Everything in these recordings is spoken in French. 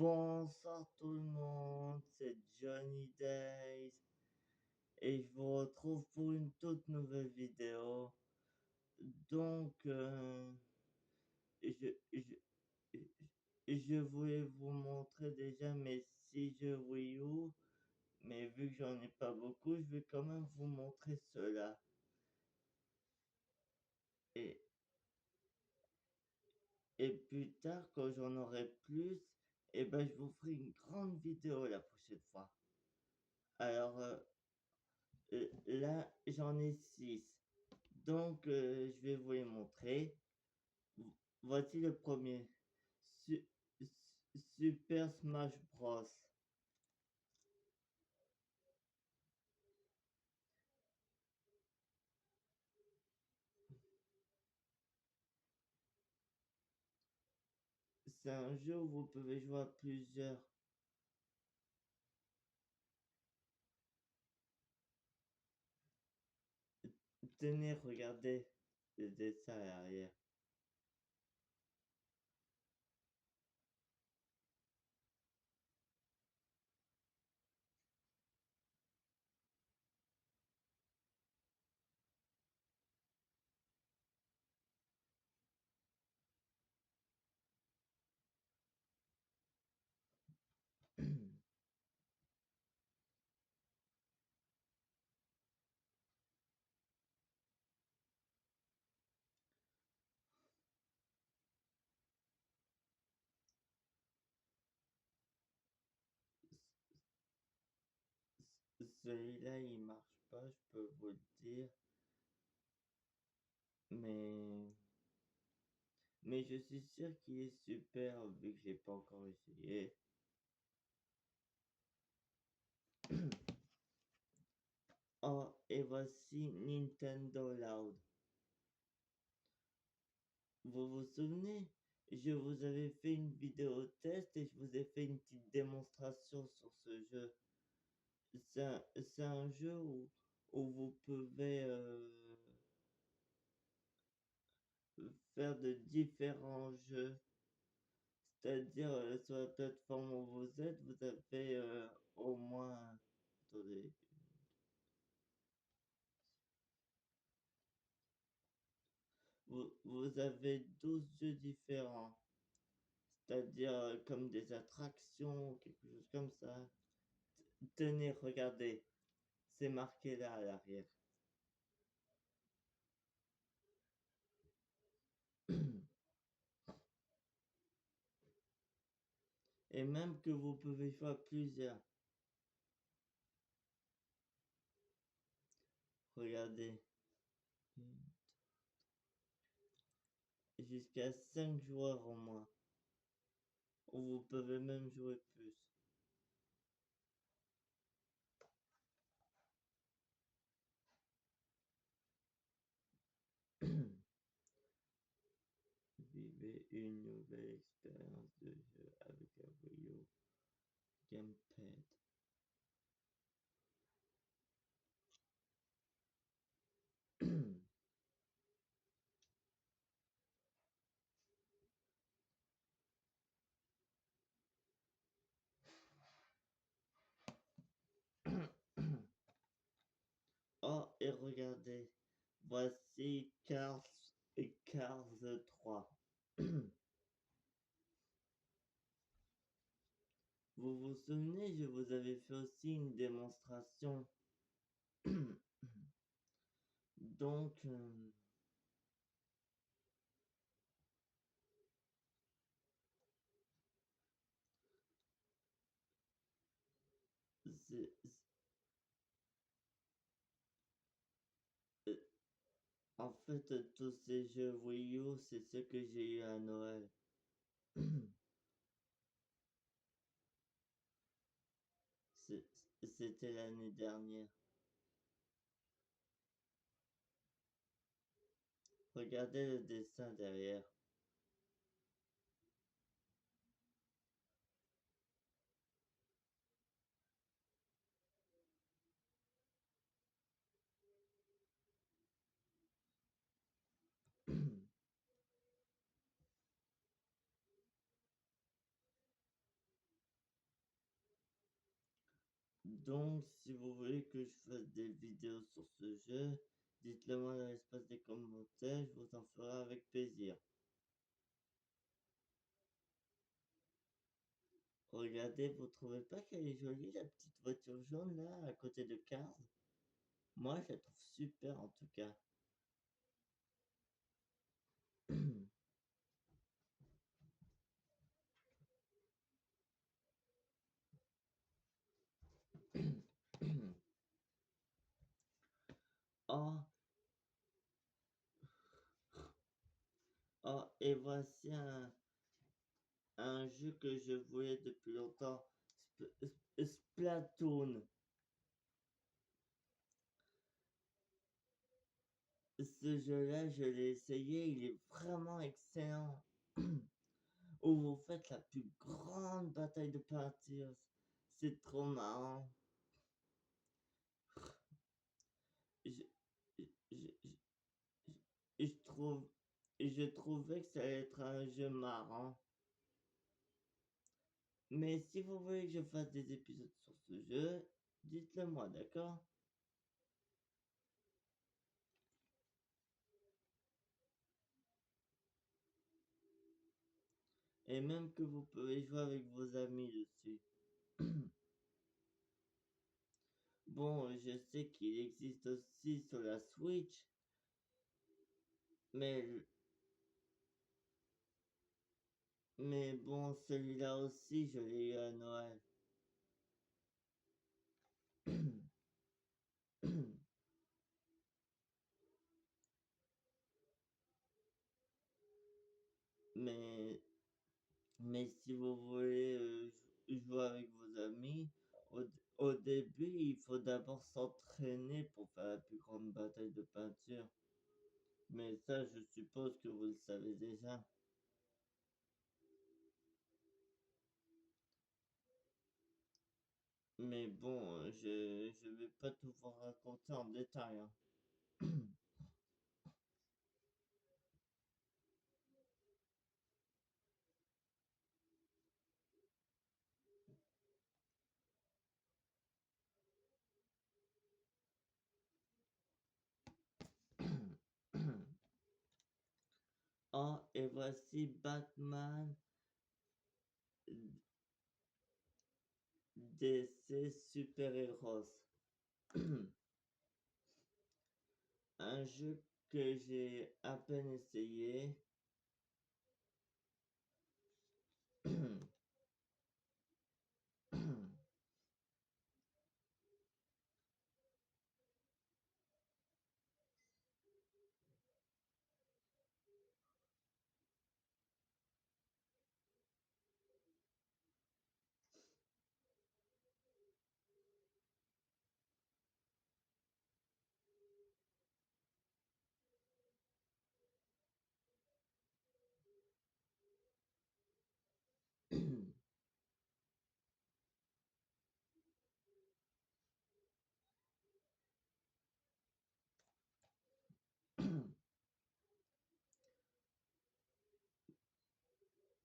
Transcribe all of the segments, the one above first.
Bonsoir tout le monde, c'est Johnny Days et je vous retrouve pour une toute nouvelle vidéo. Donc, je, je, je voulais vous montrer déjà mes 6 jeux Wii U, mais vu que j'en ai pas beaucoup, je vais quand même vous montrer cela. Et, et plus tard, quand j'en aurai plus, et ben je vous ferai une grande vidéo la prochaine fois. Alors, là, j'en ai 6. Donc, je vais vous les montrer. Voici le premier. Su- Super Smash Bros. C'est un jeu où vous pouvez jouer à plusieurs. Tenez, regardez le dessin à l'arrière. Celui-là, il marche pas, je peux vous le dire. Mais, mais je suis sûr qu'il est super vu que j'ai pas encore essayé. Oh, et voici Nintendo Loud. Vous vous souvenez? Je vous avais fait une vidéo test et je vous ai fait une petite démonstration sur ce jeu. C'est un jeu où vous pouvez faire de différents jeux. C'est-à-dire, sur la plateforme où vous êtes, vous avez au moins... Attendez. Vous avez 12 jeux différents. C'est-à-dire comme des attractions, quelque chose comme ça. Tenez, regardez. C'est marqué là à l'arrière. Et même que vous pouvez faire plusieurs. Regardez. Jusqu'à 5 joueurs au moins. Ou vous pouvez même jouer plus. Vivez une nouvelle expérience de jeu avec un Wii U Gamepad. Oh, et regardez. Voici Cars 3. Vous vous souvenez, je vous avais fait aussi une démonstration. Donc, euh, en fait, tous ces jeux Wii U, c'est ce que j'ai eu à Noël. C'est- C'était l'année dernière. Regardez le dessin derrière. Donc, si vous voulez que je fasse des vidéos sur ce jeu, dites-le moi dans l'espace des commentaires, je vous en ferai avec plaisir. Regardez, vous trouvez pas qu'elle est jolie, la petite voiture jaune là, à côté de Cars? Moi, je la trouve super en tout cas. Oh, oh, et voici un jeu que je voulais depuis longtemps, Splatoon. Ce jeu-là, je l'ai essayé, il est vraiment excellent. Où vous faites la plus grande bataille de peinture. C'est trop marrant. Je, je, je, je trouve, je trouvais que ça allait être un jeu marrant. Mais si vous voulez que je fasse des épisodes sur ce jeu, dites-le moi, d'accord? Et même que vous pouvez jouer avec vos amis dessus. Bon, je sais qu'il existe aussi sur la Switch, mais, mais bon, celui-là aussi, je l'ai eu à Noël. Mais, mais si vous voulez jouer avec vos amis, au, au début, il faut d'abord s'entraîner pour faire la plus grande bataille de peinture. Mais ça, je suppose que vous le savez déjà. Mais bon, je vais pas tout vous raconter en détail, hein. Oh, et voici Batman DC Super Heroes. Un jeu que j'ai à peine essayé.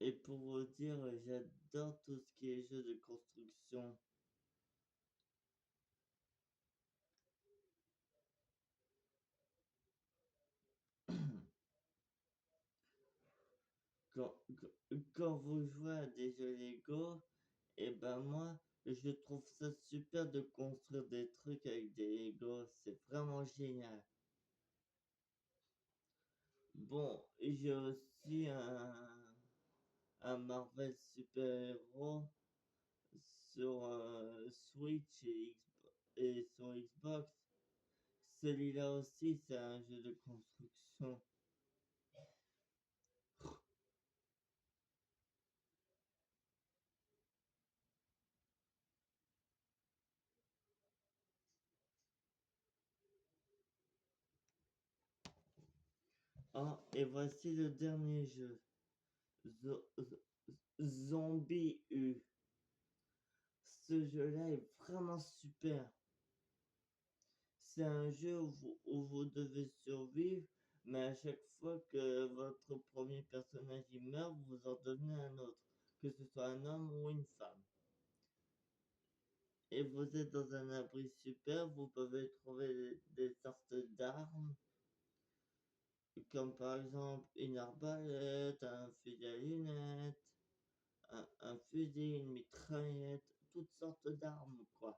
Et pour vous dire, j'adore tout ce qui est jeu de construction. Quand vous jouez à des jeux Lego, et ben moi, je trouve ça super de construire des trucs avec des Lego. C'est vraiment génial. Bon, j'ai aussi un Marvel Super Hero sur Switch et sur Xbox. Celui-là aussi, c'est un jeu de construction. Ah, et voici le dernier jeu. Zombie U. Ce jeu-là est vraiment super. C'est un jeu où vous devez survivre, mais à chaque fois que votre premier personnage y meurt, vous en donnez un autre, que ce soit un homme ou une femme. et vous êtes dans un abri super, vous pouvez trouver des sortes d'armes, comme par exemple une arbalète, un fusil à lunettes, un fusil, une mitraillette, toutes sortes d'armes, quoi.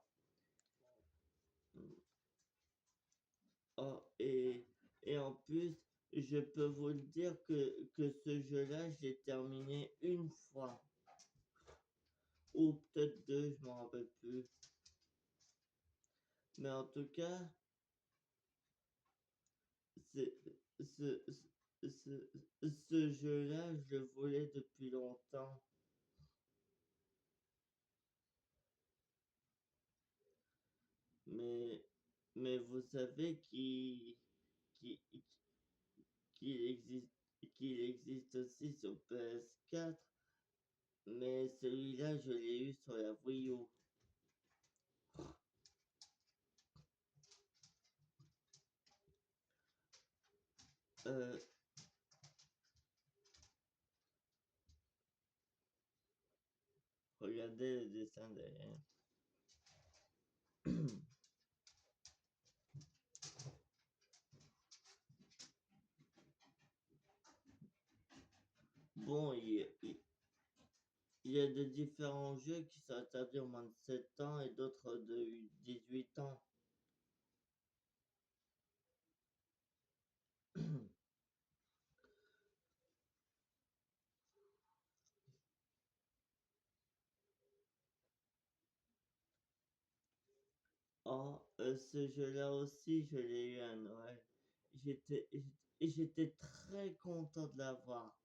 Oh, et en plus, je peux vous le dire que ce jeu-là, j'ai terminé une fois, ou peut-être deux, je m'en rappelle plus. Mais en tout cas, c'est, ce, ce jeu-là, je le voulais depuis longtemps. Mais, mais vous savez qu'il, qu'il existe aussi sur PS4, mais celui-là, je l'ai eu sur la Wii U. Euh, Regardez le dessin derrière. Bon, il y a de différents jeux qui sont interdits au moins de 7 ans et d'autres de 18 ans. Oh, ce jeu-là aussi, je l'ai eu à Noël. J'étais, j'étais très content de l'avoir.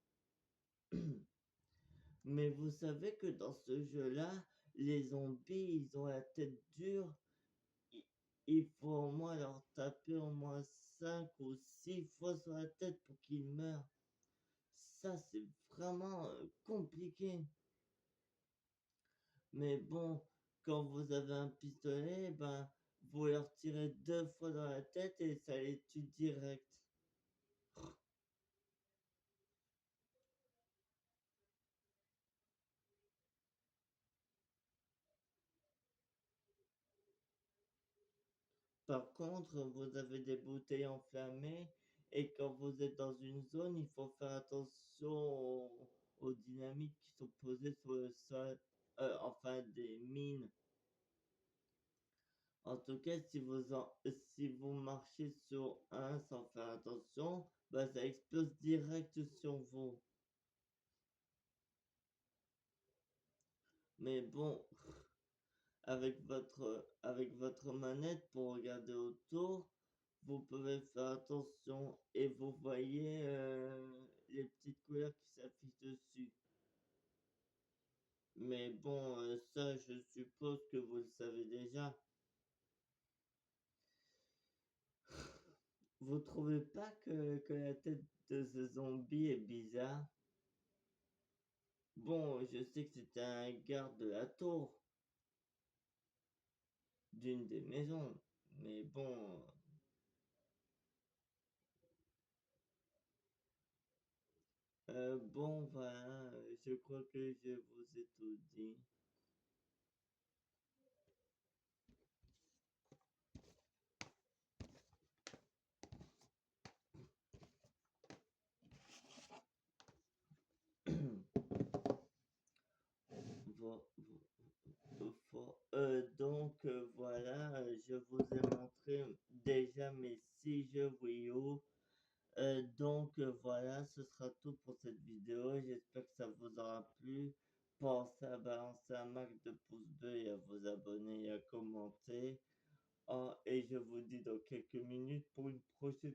Mais vous savez que dans ce jeu-là, les zombies, ils ont la tête dure. Il il faut au moins leur taper au moins 5 ou 6 fois sur la tête pour qu'ils meurent. Ça, c'est vraiment compliqué. Mais bon, quand vous avez un pistolet, ben, vous leur tirez deux fois dans la tête et ça les tue direct. Par contre, vous avez des bouteilles enflammées et quand vous êtes dans une zone, il faut faire attention aux dynamites qui sont posées sur le sol, enfin des mines. En tout cas, si vous marchez sur un sans faire attention, bah, ça explose direct sur vous. Mais bon, avec votre manette pour regarder autour, vous pouvez faire attention et vous voyez les petites couleurs qui s'affichent dessus. Mais bon, ça, je suppose que vous le savez déjà. Vous trouvez pas que la tête de ce zombie est bizarre? Bon, je sais que c'était un garde de la tour, d'une des maisons. Mais bon, bon, voilà, je crois que je vous ai tout dit. Vo- donc voilà, je vous ai montré déjà mes 6 jeux Wii U. Voilà, ce sera tout pour cette vidéo. J'espère que ça vous aura plu. Pensez à balancer un max de pouces bleus et à vous abonner et à commenter. Ah, et je vous dis dans quelques minutes pour une prochaine